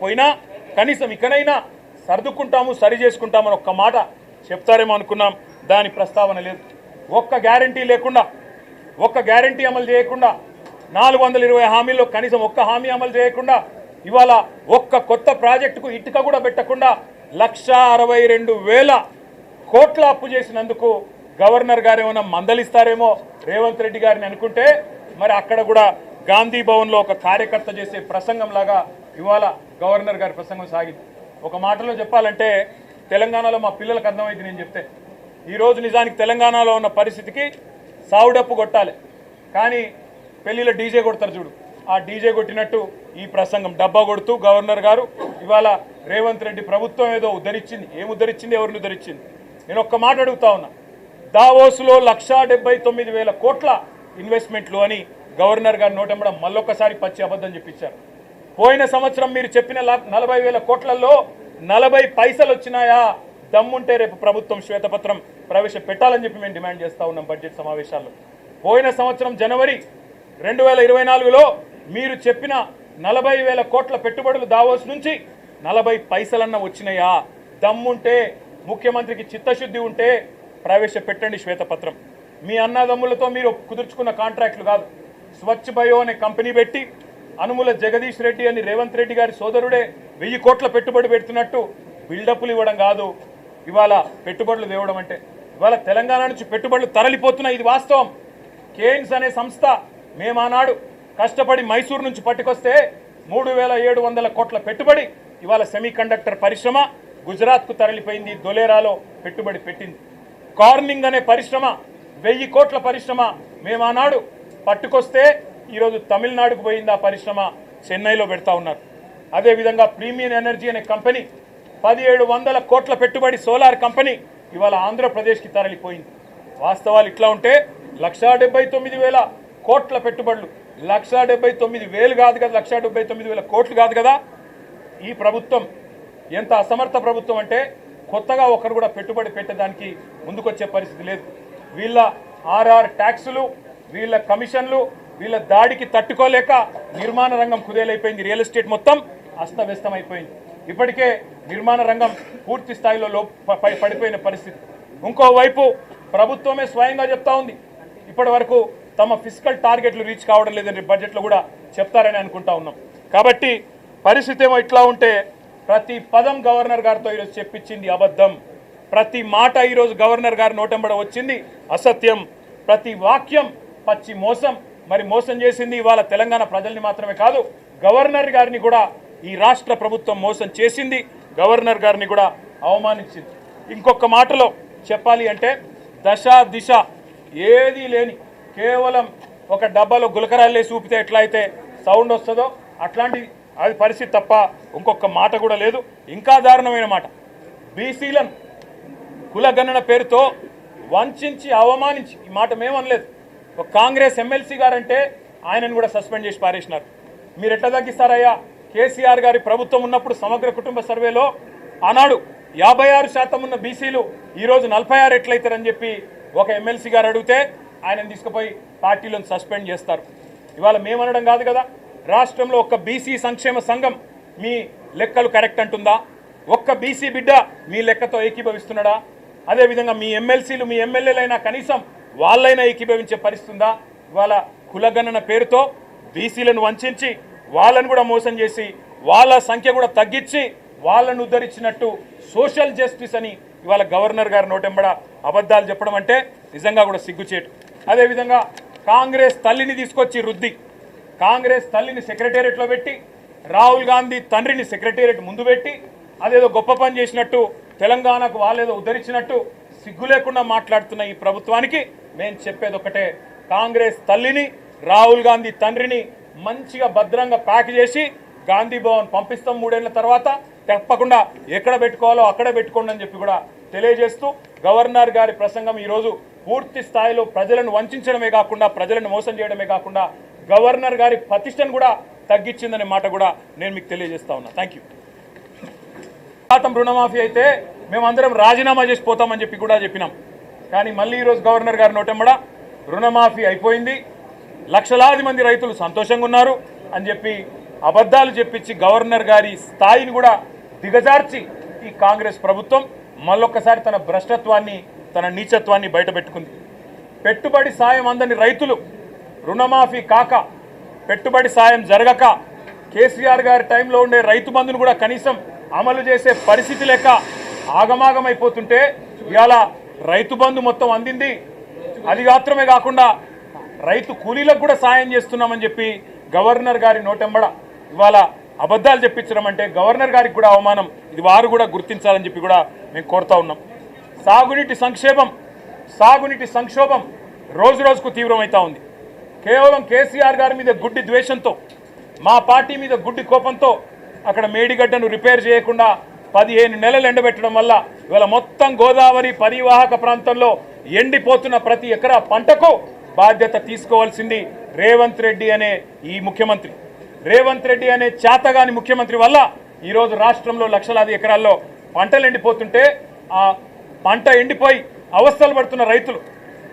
పోయినా కనీసం ఇకనైనా సర్దుకుంటాము సరి చేసుకుంటామని ఒక్క మాట చెప్తారేమో అనుకున్నాం. దాని ప్రస్తావన లేదు. ఒక్క గ్యారంటీ లేకుండా, ఒక్క గ్యారంటీ అమలు చేయకుండా, 420 హామీల్లో కనీసం ఒక్క హామీ అమలు చేయకుండా, ఇవాళ ఒక్క కొత్త ప్రాజెక్టుకు ఇటుక కూడా పెట్టకుండా 1,62,000 కోట్ల అప్పు చేసినందుకు గవర్నర్ గారు ఏమైనా మందలిస్తారేమో రేవంత్ రెడ్డి గారిని అనుకుంటే, మరి అక్కడ కూడా గాంధీ భవన్లో ఒక కార్యకర్త చేసే ప్రసంగం లాగా ఇవాళ గవర్నర్ గారి ప్రసంగం సాగింది. ఒక మాటలో చెప్పాలంటే తెలంగాణలో మా పిల్లలకు అర్థమైంది నేను చెప్తే. ఈరోజు నిజానికి తెలంగాణలో ఉన్న పరిస్థితికి సావుడప్పు కొట్టాలి, కానీ పెళ్లిలో డీజే కొడతారు చూడు, ఆ డీజే కొట్టినట్టు ఈ ప్రసంగం డబ్బా కొడుతూ గవర్నర్ గారు ఇవాళ రేవంత్ రెడ్డి ప్రభుత్వం ఏదో ఉద్ధరించింది. ఏం ఉద్ధరించింది, ఎవరిని ఉద్ధరించింది? నేను ఒక్క మాట అడుగుతా ఉన్నా. దావోస్లో 1,79,000 కోట్ల ఇన్వెస్ట్మెంట్లు అని గవర్నర్ గారు నోటెంబడం మళ్ళొక్కసారి పచ్చి అబద్ధం చెప్పించారు. పోయిన సంవత్సరం మీరు చెప్పిన 40,000 కోట్లలో 40 పైసలు వచ్చినాయా? దమ్ముంటే రేపు ప్రభుత్వం శ్వేతపత్రం ప్రవేశపెట్టాలని చెప్పి మేము డిమాండ్ చేస్తూ ఉన్నాం బడ్జెట్ సమావేశాల్లో. పోయిన సంవత్సరం జనవరి 2024లో మీరు చెప్పిన 40,000 కోట్ల పెట్టుబడులు దావోస్ నుంచి 40 పైసలన్నా వచ్చినాయా? దమ్ముంటే, ముఖ్యమంత్రికి చిత్తశుద్ధి ఉంటే ప్రవేశపెట్టండి శ్వేతపత్రం. మీ అన్నదమ్ములతో మీరు కుదుర్చుకున్న కాంట్రాక్టులు కాదు. స్వచ్ఛ బయో అనే కంపెనీ పెట్టి అనుముల జగదీష్ రెడ్డి అని రేవంత్ రెడ్డి గారి సోదరుడే 1000 కోట్ల పెట్టుబడి పెడుతున్నట్టు బిల్డప్లు ఇవ్వడం కాదు ఇవాళ పెట్టుబడులు తేవడం అంటే. ఇవాళ తెలంగాణ నుంచి పెట్టుబడులు తరలిపోతున్నాయి, ఇది వాస్తవం. కేయిన్స్ అనే సంస్థ మేము ఆనాడు కష్టపడి మైసూరు నుంచి పట్టుకొస్తే 3,700 కోట్ల పెట్టుబడి ఇవాళ సెమీ కండక్టర్ పరిశ్రమ గుజరాత్కు తరలిపోయింది, దొలేరాలో పెట్టుబడి పెట్టింది. కార్నింగ్ అనే పరిశ్రమ 1000 కోట్ల పరిశ్రమ మేము ఆనాడు పట్టుకొస్తే ఈరోజు తమిళనాడుకు పోయింది, ఆ పరిశ్రమ చెన్నైలో పెడతా ఉన్నారు. అదేవిధంగా ప్రీమియం ఎనర్జీ అనే కంపెనీ 1,700 కోట్ల పెట్టుబడి సోలార్ కంపెనీ ఇవాళ ఆంధ్రప్రదేశ్కి తరలిపోయింది. వాస్తవాలు ఇట్లా ఉంటే 1,79,000 కోట్ల పెట్టుబడులు, 1,79,000 కాదు కదా, 1,79,000 కోట్లు కాదు కదా. ఈ ప్రభుత్వం ఎంత అసమర్థ ప్రభుత్వం అంటే కొత్తగా ఒకరు కూడా పెట్టుబడి పెట్టడానికి ముందుకొచ్చే పరిస్థితి లేదు. వీళ్ళ ఆర్ఆర్ ట్యాక్సులు, వీళ్ళ కమిషన్లు, వీళ్ళ దాడికి తట్టుకోలేక నిర్మాణ రంగం కుదేలైపోయింది. రియల్ ఎస్టేట్ మొత్తం అస్తవ్యస్తం అయిపోయింది. ఇప్పటికే నిర్మాణ రంగం పూర్తి స్థాయిలో పడిపోయిన పరిస్థితి. ఇంకోవైపు ప్రభుత్వమే స్వయంగా చెప్తా ఉంది ఇప్పటి వరకు తమ ఫిస్కల్ టార్గెట్లు రీచ్ కావడం లేదని బడ్జెట్లో కూడా చెప్తారని అనుకుంటా ఉన్నాం. కాబట్టి పరిస్థితి ఏమో ఇట్లా ఉంటే ప్రతి పదం గవర్నర్ గారితో ఈరోజు చెప్పించింది అబద్ధం, ప్రతి మాట ఈరోజు గవర్నర్ గారి నోటెంబడ వచ్చింది అసత్యం, ప్రతి వాక్యం పచ్చి మోసం. మరి మోసం చేసింది ఇవాళ తెలంగాణ ప్రజల్ని మాత్రమే కాదు, గవర్నర్ గారిని కూడా ఈ రాష్ట్ర ప్రభుత్వం మోసం చేసింది, గవర్నర్ గారిని కూడా అవమానించింది. ఇంకొక మాటలో చెప్పాలి అంటే దశ దిశ ఏదీ లేని కేవలం ఒక డబ్బాలో గులకరాళ్ళే చూపితే ఎట్లా అయితే సౌండ్ వస్తుందో అట్లాంటి అది పరిస్థితి తప్ప ఇంకొక మాట కూడా లేదు. ఇంకా దారుణమైన మాట, బీసీలను కులగణన పేరుతో వంచి అవమానించి, ఈ మాట మేమనలేదు, ఒక కాంగ్రెస్ ఎమ్మెల్సీ గారంటే ఆయనను కూడా సస్పెండ్ చేసి పారేసినారు. మీరు ఎట్లా తగ్గిస్తారయ్యా? కేసీఆర్ గారి ప్రభుత్వం ఉన్నప్పుడు సమగ్ర కుటుంబ సర్వేలో ఆనాడు 56% ఉన్న బీసీలు ఈరోజు 46 ఎట్లయితారని చెప్పి ఒక ఎమ్మెల్సీ గారు అడిగితే ఆయనను తీసుకుపోయి పార్టీలను సస్పెండ్ చేస్తారు. ఇవాళ మేమనడం కాదు కదా, రాష్ట్రంలో ఒక్క బీసీ సంక్షేమ సంఘం మీ లెక్కలు కరెక్ట్ అంటుందా? ఒక్క బీసీ బిడ్డ మీ లెక్కతో ఏకీభవిస్తున్నాడా? అదేవిధంగా మీ ఎమ్మెల్సీలు మీ ఎమ్మెల్యేలైనా కనీసం వాళ్ళైనా ఏకీభవించే పరిస్థితి ఉందా? ఇవాళ కులగణన పేరుతో బీసీలను వంచి వాళ్ళను కూడా మోసం చేసి వాళ్ళ సంఖ్య కూడా తగ్గించి వాళ్ళను ఉద్ధరించినట్టు సోషల్ జస్టిస్ అని ఇవాళ గవర్నర్ గారి నోటెంబడ అబద్ధాలు చెప్పడం అంటే నిజంగా కూడా సిగ్గుచేటు. అదేవిధంగా కాంగ్రెస్ తల్లిని తీసుకొచ్చి రుద్ది, కాంగ్రెస్ తల్లిని సెక్రటేరియట్లో పెట్టి, రాహుల్ గాంధీ తండ్రిని సెక్రటేరియట్ ముందు పెట్టి అదేదో గొప్ప పని చేసినట్టు, తెలంగాణకు వాళ్ళేదో ఉద్ధరించినట్టు సిగ్గు లేకుండా మాట్లాడుతున్న ఈ ప్రభుత్వానికి మేము చెప్పేది ఒకటే, కాంగ్రెస్ తల్లిని రాహుల్ గాంధీ తండ్రిని మంచిగా భద్రంగా ప్యాక్ చేసి గాంధీ భవన్ పంపిస్తాం 3 ఏళ్ల తర్వాత, తప్పకుండా ఎక్కడ పెట్టుకోవాలో అక్కడ పెట్టుకోండి అని చెప్పి కూడా తెలియజేస్తూ, గవర్నర్ గారి ప్రసంగం ఈరోజు పూర్తి స్థాయిలో ప్రజలను వంచడమే కాకుండా, ప్రజలను మోసం చేయడమే కాకుండా గవర్నర్ గారి ప్రతిష్టను కూడా తగ్గించిందనే మాట కూడా నేను మీకు తెలియజేస్తా ఉన్నా. Thank you. రుణమాఫీ అయితే మేమందరం రాజీనామా చేసి పోతామని చెప్పి కూడా చెప్పినాం, కానీ మళ్ళీ ఈరోజు గవర్నర్ గారి నోటెంబడ రుణమాఫీ అయిపోయింది, లక్షలాది మంది రైతులు సంతోషంగా ఉన్నారు అని చెప్పి అబద్ధాలు చెప్పించి గవర్నర్ గారి స్థాయిని కూడా దిగజార్చి ఈ కాంగ్రెస్ ప్రభుత్వం మళ్ళొక్కసారి తన భ్రష్టత్వాన్ని తన నీచత్వాన్ని బయటపెట్టుకుంది. పెట్టుబడి సాయం అందని రైతులు రుణమాఫీ కాక పెట్టుబడి సాయం జరగక కేసీఆర్ గారి టైంలో ఉండే రైతు బంధును కూడా కనీసం అమలు చేసే పరిస్థితి లేక ఆగమాగమైపోతుంటే ఇవాళ రైతు బంధు మొత్తం అందింది. అది మాత్రమే కాకుండా రైతు కూలీలకు కూడా సాయం చేస్తున్నామని చెప్పి గవర్నర్ గారి నోటెంబడ ఇవాళ అబద్ధాలు చెప్పించడం అంటే గవర్నర్ గారికి కూడా అవమానం. ఇది వారు కూడా గుర్తించాలని చెప్పి కూడా మేము కోరుతా ఉన్నాం. సాగునీటి సంక్షోభం రోజు రోజుకు తీవ్రమవుతా ఉంది. కేవలం కేసీఆర్ గారి మీద గుడ్డి ద్వేషంతో, మా పార్టీ మీద గుడ్డి కోపంతో అక్కడ మేడిగడ్డను రిపేర్ చేయకుండా 15 నెలలు ఎండబెట్టడం వల్ల ఇవాళ మొత్తం గోదావరి పరివాహక ప్రాంతంలో ఎండిపోతున్న ప్రతి ఎకరా పంటకు బాధ్యత తీసుకోవాల్సింది రేవంత్ రెడ్డి అనే ఈ ముఖ్యమంత్రి. రేవంత్ రెడ్డి అనే చేతగాని ముఖ్యమంత్రి వల్ల ఈరోజు రాష్ట్రంలో లక్షలాది ఎకరాల్లో పంటలు ఎండిపోతుంటే ఆ పంట ఎండిపోయి అవస్థలు పడుతున్న రైతులు,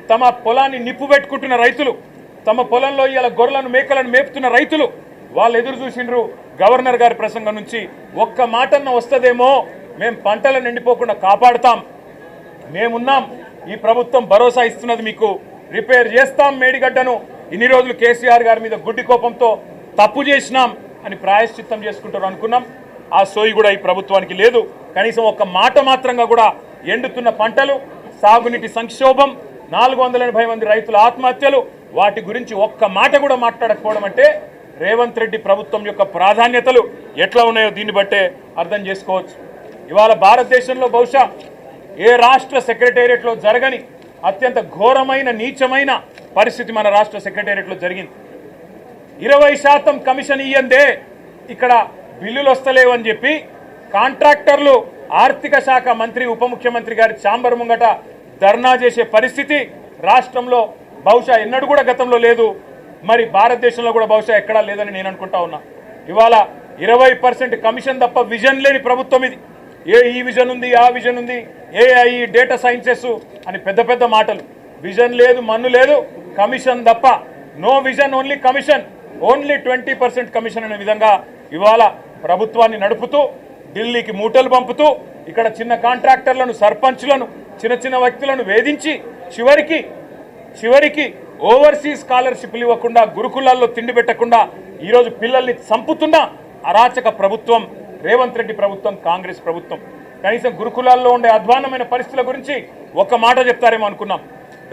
తమ పొలాన్ని నిప్పు పెట్టుకుంటున్న రైతులు, తమ పొలంలో ఇలా గొర్రెలను మేకలను మేపుతున్న రైతులు వాళ్ళు ఎదురు చూసిండ్రు గవర్నర్ గారి ప్రసంగం నుంచి. ఒక్క మాటన్న వస్తుందేమో, మేము పంటలను ఎండిపోకుండా కాపాడుతాం, మేమున్నాం, ఈ ప్రభుత్వం భరోసా ఇస్తున్నది, మీకు రిపేర్ చేస్తాం మేడిగడ్డను, ఇన్ని రోజులు కేసీఆర్ గారి మీద గుడ్డి కోపంతో తప్పు చేసినాం అని ప్రాయశ్చిత్తం చేసుకుంటారు అనుకున్నాం. ఆ సోయి కూడా ఈ ప్రభుత్వానికి లేదు. కనీసం ఒక్క మాట మాత్రంగా కూడా ఎండుతున్న పంటలు, సాగునీటి సంక్షోభం, 480 మంది రైతుల ఆత్మహత్యలు, వాటి గురించి ఒక్క మాట కూడా మాట్లాడకపోవడం అంటే రేవంత్ రెడ్డి ప్రభుత్వం యొక్క ప్రాధాన్యతలు ఎట్లా ఉన్నాయో దీన్ని బట్టే అర్థం చేసుకోవచ్చు. ఇవాళ భారతదేశంలో బహుశా ఏ రాష్ట్ర సెక్రటేరియట్లో జరగని అత్యంత ఘోరమైన నీచమైన పరిస్థితి మన రాష్ట్ర సెక్రటేరియట్లో జరిగింది. 20% కమిషన్ ఇయ్యందే ఇక్కడ బిల్లులు వస్తలేవని చెప్పి కాంట్రాక్టర్లు ఆర్థిక శాఖ మంత్రి ఉప ముఖ్యమంత్రి గారి ఛాంబర్ ముంగట ధర్నా చేసే పరిస్థితి రాష్ట్రంలో బహుశా ఎన్నడూ కూడా గతంలో లేదు, మరి భారతదేశంలో కూడా బహుశా ఎక్కడా లేదని నేను అనుకుంటా ఉన్నా. ఇవాళ 20% కమిషన్ తప్ప విజన్ లేని ప్రభుత్వం ఇది. ఈ విజన్ ఉంది, ఆ విజన్ ఉంది, ఏఐ డేటా సైన్సెస్ అని పెద్ద పెద్ద మాటలు. విజన్ లేదు, మన్ను లేదు, కమిషన్ తప్ప. No vision only commission, only 20% commission అనే విధంగా ఇవాళ ప్రభుత్వాన్ని నడుపుతూ ఢిల్లీకి మూటలు పంపుతూ ఇక్కడ చిన్న కాంట్రాక్టర్లను, సర్పంచ్లను, చిన్న చిన్న వ్యక్తులను వేధించి చివరికి ఓవర్సీస్ స్కాలర్షిప్లు ఇవ్వకుండా, గురుకులాల్లో తిండి పెట్టకుండా ఈరోజు పిల్లల్ని చంపుతున్న అరాచక ప్రభుత్వం రేవంత్ రెడ్డి ప్రభుత్వం, కాంగ్రెస్ ప్రభుత్వం. కనీసం గురుకులాల్లో ఉండే అధ్వాన్నమైన పరిస్థితుల గురించి ఒక్క మాట చెప్తారేమో అనుకున్నాం,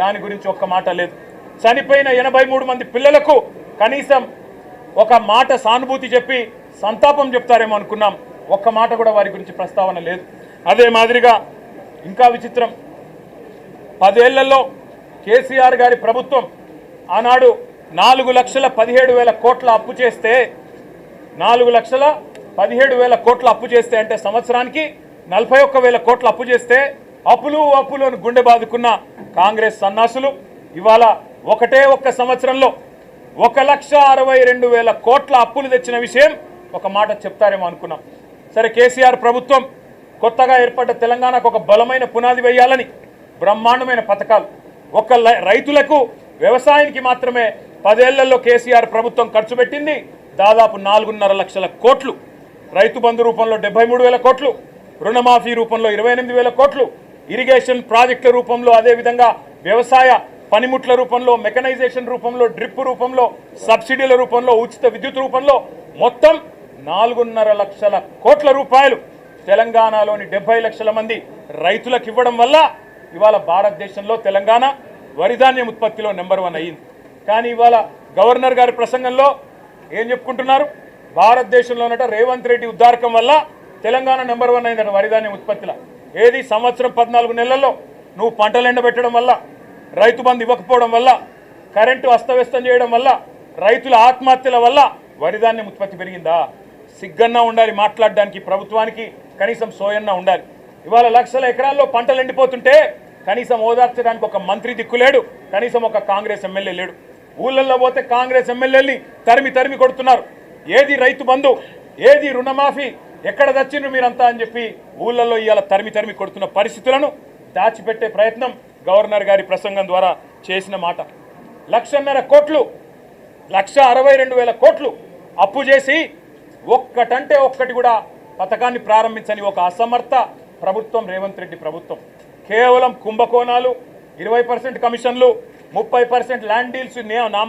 దాని గురించి ఒక్క మాట లేదు. చనిపోయిన 83 మంది పిల్లలకు కనీసం ఒక మాట సానుభూతి చెప్పి సంతాపం చెప్తారేమో అనుకున్నాం, ఒక్క మాట కూడా వారి గురించి ప్రస్తావన లేదు. అదే మాదిరిగా ఇంకా విచిత్రం, 10 ఏళ్లలో కేసీఆర్ గారి ప్రభుత్వం ఆనాడు 4,17,000 కోట్ల అప్పు చేస్తే, 4,17,000 కోట్ల అప్పు చేస్తే అంటే సంవత్సరానికి 41,000 కోట్ల అప్పు చేస్తే అప్పులు అని గుండె బాదుకున్న కాంగ్రెస్ సన్నాసులు ఇవాళ ఒక్క సంవత్సరంలో 1,62,000 కోట్ల అప్పులు తెచ్చిన విషయం ఒక మాట చెప్తారేమో అనుకున్నాం. సరే, కేసీఆర్ ప్రభుత్వం కొత్తగా ఏర్పడ్డ తెలంగాణకు ఒక బలమైన పునాది వేయాలని బ్రహ్మాండమైన పథకాలు, రైతులకు వ్యవసాయానికి మాత్రమే 10 ఏళ్లలో కేసీఆర్ ప్రభుత్వం ఖర్చు పెట్టింది దాదాపు 4.5 లక్షల కోట్లు. రైతు బంధు రూపంలో 73,000 కోట్లు, రుణమాఫీ రూపంలో 28,000 కోట్లు, ఇరిగేషన్ ప్రాజెక్టుల రూపంలో, అదేవిధంగా వ్యవసాయ పనిముట్ల రూపంలో, మెకనైజేషన్ రూపంలో, డ్రిప్ రూపంలో, సబ్సిడీల రూపంలో, ఉచిత విద్యుత్ రూపంలో మొత్తం 4.5 లక్షల కోట్ల రూపాయలు తెలంగాణలోని 70 లక్షల మంది రైతులకు ఇవ్వడం వల్ల ఇవాళ భారతదేశంలో తెలంగాణ వరిధాన్యం ఉత్పత్తిలో నెంబర్ 1 అయ్యింది. కానీ ఇవాళ గవర్నర్ గారి ప్రసంగంలో ఏం చెప్పుకుంటున్నారు, భారతదేశంలోనట రేవంత్ రెడ్డి ఉద్దారకం వల్ల తెలంగాణ నెంబర్ 1 అయిందట వరిధాన్యం ఉత్పత్తిలో. ఏది సంవత్సరం 14 నెలల్లో నువ్వు పంటలు ఎండబెట్టడం వల్ల, రైతు బంధు ఇవ్వకపోవడం వల్ల, కరెంటు అస్తవ్యస్తం చేయడం వల్ల, రైతుల ఆత్మహత్యల వల్ల వరిధాన్యం ఉత్పత్తి పెరిగిందా? సిగ్గన్నా ఉండాలి మాట్లాడడానికి ప్రభుత్వానికి, కనీసం సోయన్నా ఉండాలి. ఇవాళ లక్షల ఎకరాల్లో పంటలు ఎండిపోతుంటే కనీసం ఓదార్చడానికి ఒక మంత్రి దిక్కులేడు, కనీసం ఒక కాంగ్రెస్ ఎమ్మెల్యే లేడు. ఊళ్ళల్లో పోతే కాంగ్రెస్ ఎమ్మెల్యేని తరిమి కొడుతున్నారు. ఏది రైతు బంధు, ఏది రుణమాఫీ, ఎక్కడ తెచ్చిండ్రు మీరంతా అని చెప్పి ఊళ్ళల్లో ఇవాళ తరిమి కొడుతున్న పరిస్థితులను దాచిపెట్టే ప్రయత్నం గవర్నర్ గారి ప్రసంగం ద్వారా చేసిన మాట. 1,50,000 కోట్లు, 1,62,000 కోట్లు అప్పు చేసి ఒక్కటంటే ఒక్కటి కూడా పథకాన్ని ప్రారంభించని ఒక అసమర్థ ప్రభుత్వం రేవంత్ రెడ్డి ప్రభుత్వం. కేవలం కుంభకోణాలు, 20% కమిషన్లు, 30% ల్యాండ్ డీల్స్. నా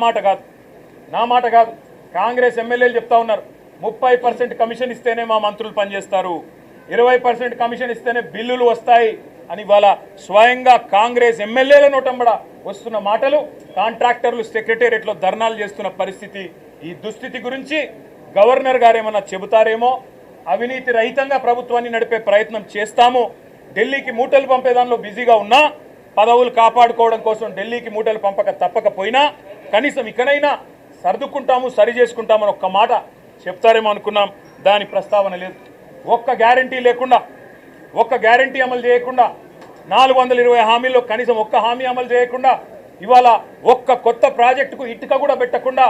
మాట కాదు, కాంగ్రెస్ ఎమ్మెల్యేలు చెప్తా ఉన్నారు 30% కమిషన్ ఇస్తేనే మా మంత్రులు పనిచేస్తారు, 20% కమిషన్ ఇస్తేనే బిల్లులు వస్తాయి అని వాళ్ళ స్వయంగా కాంగ్రెస్ ఎమ్మెల్యేల నోటంబడ వస్తున్న మాటలు. కాంట్రాక్టర్లు సెక్రటేరియట్లో ధర్నాలు చేస్తున్న పరిస్థితి. ఈ దుస్థితి గురించి గవర్నర్ గారు ఏమన్నా చెబుతారేమో. అవినీతి రహితంగా ప్రభుత్వాన్ని నడిపే ప్రయత్నం చేస్తాము. ఢిల్లీకి మూటలు పంపే దానిలో బిజీగా ఉన్నా, పదవులు కాపాడుకోవడం కోసం ఢిల్లీకి మూటలు తప్పకపోయినా కనీసం ఇక్కడైనా సర్దుకుంటాము, సరి చేసుకుంటామని ఒక్క మాట చెప్తారేమో అనుకున్నాం. దాని ప్రస్తావన లేదు. ఒక్క గ్యారంటీ లేకుండా, ఒక్క గ్యారంటీ అమలు చేయకుండా, 420 హామీల్లో కనీసం ఒక్క హామీ అమలు చేయకుండా, ఇవాళ ఒక్క కొత్త ప్రాజెక్టుకు ఇటుక కూడా పెట్టకుండా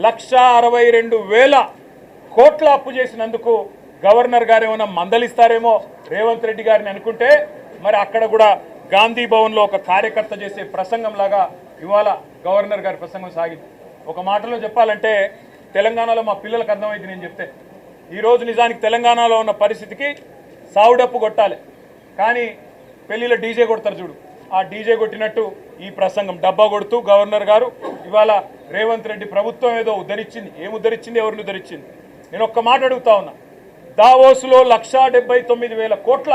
1,62,000 కోట్ల అప్పు చేసినందుకు గవర్నర్ గారు ఏమైనా మందలిస్తారేమో రేవంత్ రెడ్డి గారిని అనుకుంటే, మరి అక్కడ కూడా గాంధీ భవన్లో ఒక కార్యకర్త చేసే ప్రసంగం లాగా ఇవాళ గవర్నర్ గారి ప్రసంగం సాగింది. ఒక మాటలో చెప్పాలంటే తెలంగాణలో మా పిల్లలకు అర్థమైంది నేను చెప్తే. ఈరోజు నిజానికి తెలంగాణలో ఉన్న పరిస్థితికి సావుడప్పు కొట్టాలి, కానీ పెళ్లిలో డీజే కొడతారు చూడు, ఆ డీజే కొట్టినట్టు ఈ ప్రసంగం డబ్బా కొడుతూ గవర్నర్ గారు ఇవాళ రేవంత్ రెడ్డి ప్రభుత్వం ఏదో ఉద్ధరించింది. ఏం ఉద్ధరించింది, ఎవరిని ఉద్ధరించింది? నేను ఒక్క మాట అడుగుతా ఉన్నా. దావోస్లో 1,79,000 కోట్ల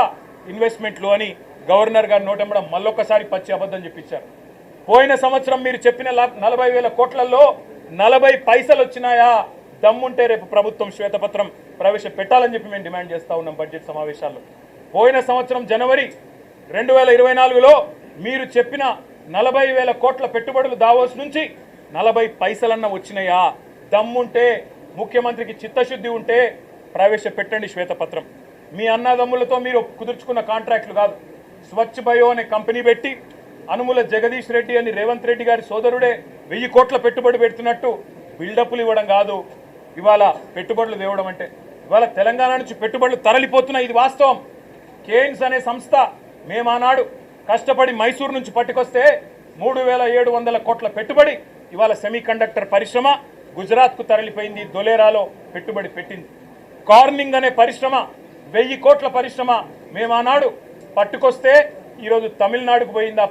ఇన్వెస్ట్మెంట్లు అని గవర్నర్ గారు నోటెంబడం మళ్ళొక్కసారి పచ్చి అబద్ధం చెప్పించారు. పోయిన సంవత్సరం మీరు చెప్పిన 40,000 కోట్లలో 40 పైసలు వచ్చినాయా? దమ్ముంటే రేపు ప్రభుత్వం శ్వేతపత్రం ప్రవేశపెట్టాలని చెప్పి మేము డిమాండ్ చేస్తూ ఉన్నాం బడ్జెట్ సమావేశాల్లో. పోయిన సంవత్సరం జనవరి 2024లో మీరు చెప్పిన 40,000 కోట్ల పెట్టుబడులు దావోస్ నుంచి 40 పైసలన్నా వచ్చినాయా? దమ్ముంటే, ముఖ్యమంత్రికి చిత్తశుద్ధి ఉంటే ప్రవేశపెట్టండి శ్వేతపత్రం. మీ అన్నదమ్ములతో మీరు కుదుర్చుకున్న కాంట్రాక్టులు కాదు. స్వచ్ఛ బయో అనే కంపెనీ పెట్టి అనుముల జగదీష్ రెడ్డి అని రేవంత్ రెడ్డి గారి సోదరుడే 1000 కోట్ల పెట్టుబడి పెడుతున్నట్టు బిల్డప్లు ఇవ్వడం కాదు ఇవాళ పెట్టుబడులు తేవడం అంటే. ఇవాళ తెలంగాణ నుంచి పెట్టుబడులు తరలిపోతున్నాయి, ఇది వాస్తవం. కేయిన్స్ అనే సంస్థ మేము ఆనాడు కష్టపడి మైసూరు నుంచి పట్టుకొస్తే 3,700 కోట్ల పెట్టుబడి ఇవాళ సెమీ కండక్టర్ పరిశ్రమ గుజరాత్కు తరలిపోయింది, దొలేరాలో పెట్టుబడి పెట్టింది. కార్నింగ్ అనే పరిశ్రమ 1000 కోట్ల పరిశ్రమ మేము ఆనాడు పట్టుకొస్తే ఈరోజు తమిళనాడుకు పోయింది.